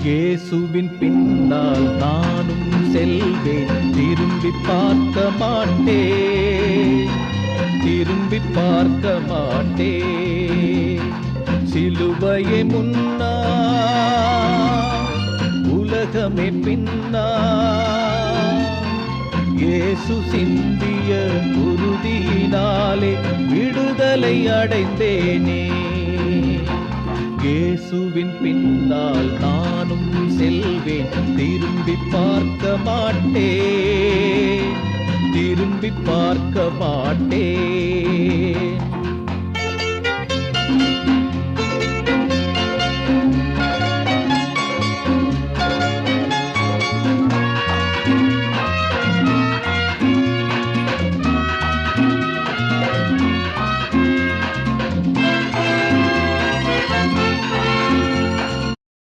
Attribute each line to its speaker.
Speaker 1: இயேசுவின் பின்னால் நானும் செல்வேன், திரும்பி பார்க்க மாட்டேன், திரும்பி பார்க்க மாட்டேன். சிலுவையே முன்னா, உலகமே பின்னா, இயேசு சிந்திய குருதியினாலே விடுதலை அடைந்தேனே. இயேசுவின் பின்னால் நானும் செல்வேன், திரும்பி பார்க்க மாட்டேன், திரும்பி பார்க்க மாட்டேன்.